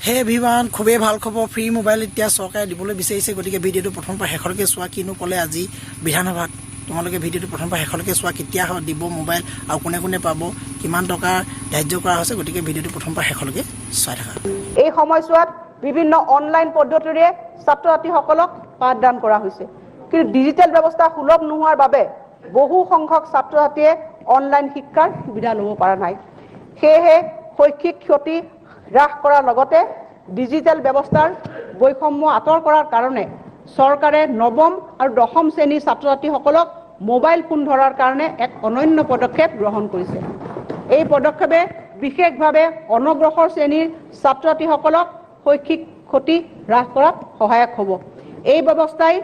হে এভৰিৱান, খুবেই ভাল খবৰ। ফ্ৰী মোবাইল এতিয়া চৰকাৰে দিবলৈ বিচাৰিছে। গতিকে ভিডিঅ'টো প্ৰথমৰ পৰা শেষলৈকে চোৱা। কিনো ক'লে আজি বিধানসভাত, তোমালোকে ভিডিঅ'টো প্ৰথমৰ পৰা শেষলৈকে চোৱা। কেতিয়া দিব মোবাইল আৰু কোনে কোনে পাব, কিমান টকা ধাৰ্য কৰা হৈছে। গতিকে ভিডিঅ'টো প্ৰথমৰ পৰা শেষলৈকে চাই থাকা। এই সময়ছোৱাত বিভিন্ন অনলাইন পদ্ধতিৰে ছাত্ৰ ছাত্ৰীসকলক পাঠদান কৰা হৈছে, কিন্তু ডিজিটেল ব্যৱস্থা সুলভ নোহোৱাৰ বাবে বহু সংখ্যক ছাত্ৰ ছাত্ৰীয়ে অনলাইন শিক্ষাৰ সুবিধা ল'ব পৰা নাই। সেয়েহে শৈক্ষিক ক্ষতি হ্ৰাস কৰাৰ লগতে ডিজিটেল ব্যৱস্থাৰ বৈষম্য আঁতৰ কৰাৰ কাৰণে চৰকাৰে নৱম আৰু দশম শ্ৰেণীৰ ছাত্ৰ ছাত্ৰীসকলক মোবাইল ফোন ধৰাৰ কাৰণে এক অনন্য পদক্ষেপ গ্ৰহণ কৰিছে। এই পদক্ষেপে বিশেষভাৱে অনগ্ৰসৰ শ্ৰেণীৰ ছাত্ৰ ছাত্ৰীসকলক শৈক্ষিক ক্ষতি হ্ৰাস কৰাত সহায়ক হ'ব। এই ব্যৱস্থাই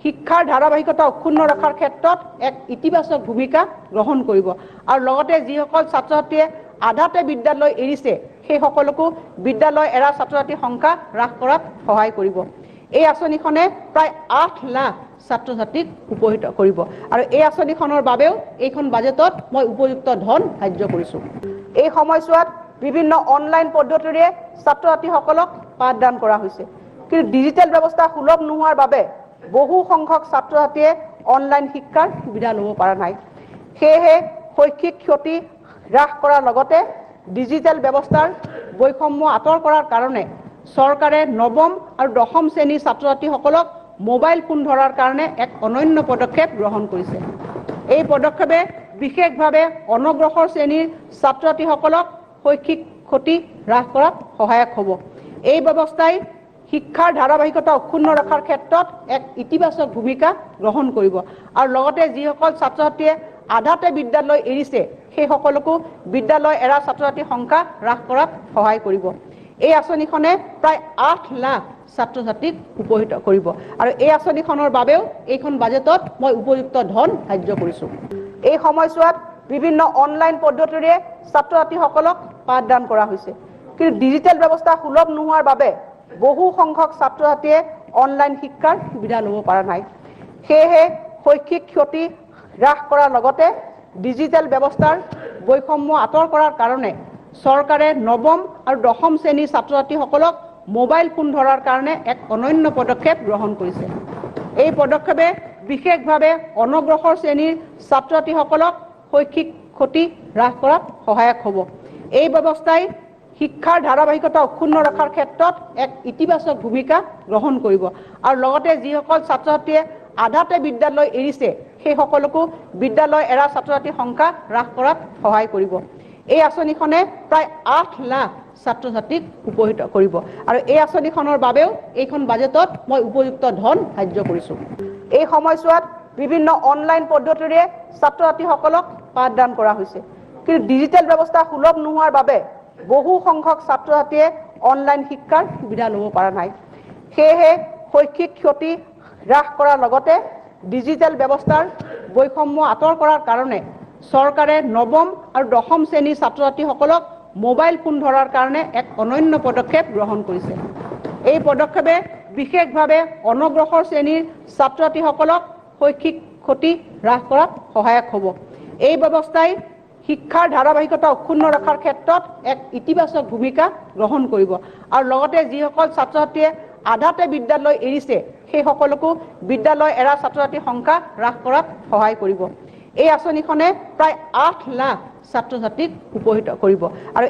শিক্ষাৰ ধাৰাবাহিকতা অক্ষুণ্ণ ৰখাৰ ক্ষেত্ৰত এক ইতিবাচক ভূমিকা গ্ৰহণ কৰিব আৰু লগতে যিসকল ছাত্ৰ ছাত্ৰীয়ে আধাতে বিদ্যালয় এৰিছে সেই সকলকো বিদ্যালয় এৰা ছাত্ৰ ছাত্ৰীৰ সংখ্যা হ্ৰাস কৰাত সহায় কৰিব। এই আঁচনিখনে প্ৰায় 8 লাখ ছাত্ৰ ছাত্ৰীক উপকৃত কৰিব আৰু এই আঁচনিখনৰ বাবেও এইখন বাজেটত মই উপযুক্ত ধন ধাৰ্য কৰিছোঁ। এই সময়ছোৱাত বিভিন্ন অনলাইন পদ্ধতিৰে ছাত্ৰ ছাত্ৰীসকলক পাঠদান কৰা হৈছে, কিন্তু ডিজিটেল ব্যৱস্থা সুলভ নোহোৱাৰ বাবে বহু সংখ্যক ছাত্ৰ ছাত্ৰীয়ে অনলাইন শিক্ষাৰ সুবিধা ল'ব পৰা নাই। সেয়েহে শৈক্ষিক ক্ষতি হ্ৰাস কৰাৰ লগতে ডিজিটেল ব্যৱস্থাৰ বৈষম্য আঁতৰ কৰাৰ কাৰণে চৰকাৰে নৱম আৰু দশম শ্ৰেণীৰ ছাত্ৰ ছাত্ৰীসকলক মোবাইল ফোন ধৰাৰ কাৰণে এক অনন্য পদক্ষেপ গ্ৰহণ কৰিছে। এই পদক্ষেপে বিশেষভাৱে অনগ্ৰসৰ শ্ৰেণীৰ ছাত্ৰ ছাত্ৰীসকলক শৈক্ষিক ক্ষতি হ্ৰাস কৰাত সহায়ক হ'ব। এই ব্যৱস্থাই শিক্ষাৰ ধাৰাবাহিকতা অক্ষুণ্ণ ৰখাৰ ক্ষেত্ৰত এক ইতিবাচক ভূমিকা গ্ৰহণ কৰিব আৰু লগতে যিসকল ছাত্ৰ ছাত্ৰীয়ে আধাতে বিদ্যালয় এৰিছে সেই সকলকো বিদ্যালয় এৰা ছাত্ৰ ছাত্ৰীৰ সংখ্যা হ্ৰাস কৰাত সহায় কৰিব। এই আঁচনিখনে প্ৰায় 8 লাখ ছাত্ৰ ছাত্ৰীক উপকৃত কৰিব আৰু এই আঁচনিখনৰ বাবেও এইখন বাজেটত মই উপযুক্ত ধন ধাৰ্য কৰিছোঁ। এই সময়ছোৱাত বিভিন্ন অনলাইন পদ্ধতিৰে ছাত্ৰ ছাত্ৰীসকলক পাঠদান কৰা হৈছে, কিন্তু ডিজিটেল ব্যৱস্থা সুলভ নোহোৱাৰ বাবে বহু সংখ্যক ছাত্ৰ ছাত্ৰীয়ে অনলাইন শিক্ষাৰ সুবিধা ল'ব পৰা নাই। সেয়েহে শৈক্ষিক ক্ষতি হ্ৰাস কৰাৰ লগতে ডিজিটেল ব্যৱস্থাৰ বৈষম্য আঁতৰ কৰাৰ কাৰণে চৰকাৰে নৱম আৰু দশম শ্ৰেণীৰ ছাত্ৰ ছাত্ৰীসকলক মোবাইল ফোন ধৰাৰ কাৰণে এক অনন্য পদক্ষেপ গ্ৰহণ কৰিছে। এই পদক্ষেপে বিশেষভাৱে অনগ্ৰসৰ শ্ৰেণীৰ ছাত্ৰ ছাত্ৰীসকলক শৈক্ষিক ক্ষতি হ্ৰাস কৰাত সহায়ক হ'ব। এই ব্যৱস্থাই শিক্ষাৰ ধাৰাবাহিকতা অক্ষুণ্ণ ৰখাৰ ক্ষেত্ৰত এক ইতিবাচক ভূমিকা গ্ৰহণ কৰিব আৰু লগতে যিসকল ছাত্ৰ ছাত্ৰীয়ে আধাতে বিদ্যালয় এৰিছে সেই সকলকো বিদ্যালয় এৰা ছাত্ৰ ছাত্ৰীৰ সংখ্যা হ্ৰাস কৰাত সহায় কৰিব। এই আঁচনিখনে প্ৰায় 8 লাখ ছাত্ৰ ছাত্ৰীক উপকৃত কৰিব আৰু এই আঁচনিখনৰ বাবেও এইখন বাজেটত মই উপযুক্ত ধন ধাৰ্য কৰিছোঁ। এই সময়ছোৱাত বিভিন্ন অনলাইন পদ্ধতিৰে ছাত্ৰ ছাত্ৰীসকলক পাঠদান কৰা হৈছে, কিন্তু ডিজিটেল ব্যৱস্থা সুলভ নোহোৱাৰ বাবে বহু সংখ্যক ছাত্ৰ ছাত্ৰীয়ে অনলাইন শিক্ষাৰ সুবিধা ল'ব পৰা নাই। সেয়েহে শৈক্ষিক ক্ষতি হ্ৰাস কৰাৰ লগতে ডিজিটেল ব্যৱস্থাৰ বৈষম্য আঁতৰ কৰাৰ কাৰণে চৰকাৰে নৱম আৰু দশম শ্ৰেণীৰ ছাত্ৰ ছাত্ৰীসকলক মোবাইল ফোন ধৰাৰ কাৰণে এক অনন্য পদক্ষেপ গ্ৰহণ কৰিছে। এই পদক্ষেপে বিশেষভাৱে অনগ্ৰসৰ শ্ৰেণীৰ ছাত্ৰ ছাত্ৰীসকলক শৈক্ষিক ক্ষতি হ্ৰাস কৰাত সহায়ক হ'ব। এই ব্যৱস্থাই শিক্ষাৰ ধাৰাবাহিকতা অক্ষুণ্ণ ৰখাৰ ক্ষেত্ৰত এক ইতিবাচক ভূমিকা গ্ৰহণ কৰিব আৰু লগতে যিসকল ছাত্ৰ ছাত্ৰীয়ে আধাতে বিদ্যালয় এৰিছে সেই সকলকো বিদ্যালয় এৰা ছাত্ৰ ছাত্ৰীৰ সংখ্যা হ্ৰাস কৰাত সহায় কৰিব। এই আঁচনিখনে প্ৰায় 8 লাখ ছাত্ৰ ছাত্ৰীক উপকৃত কৰিব আৰু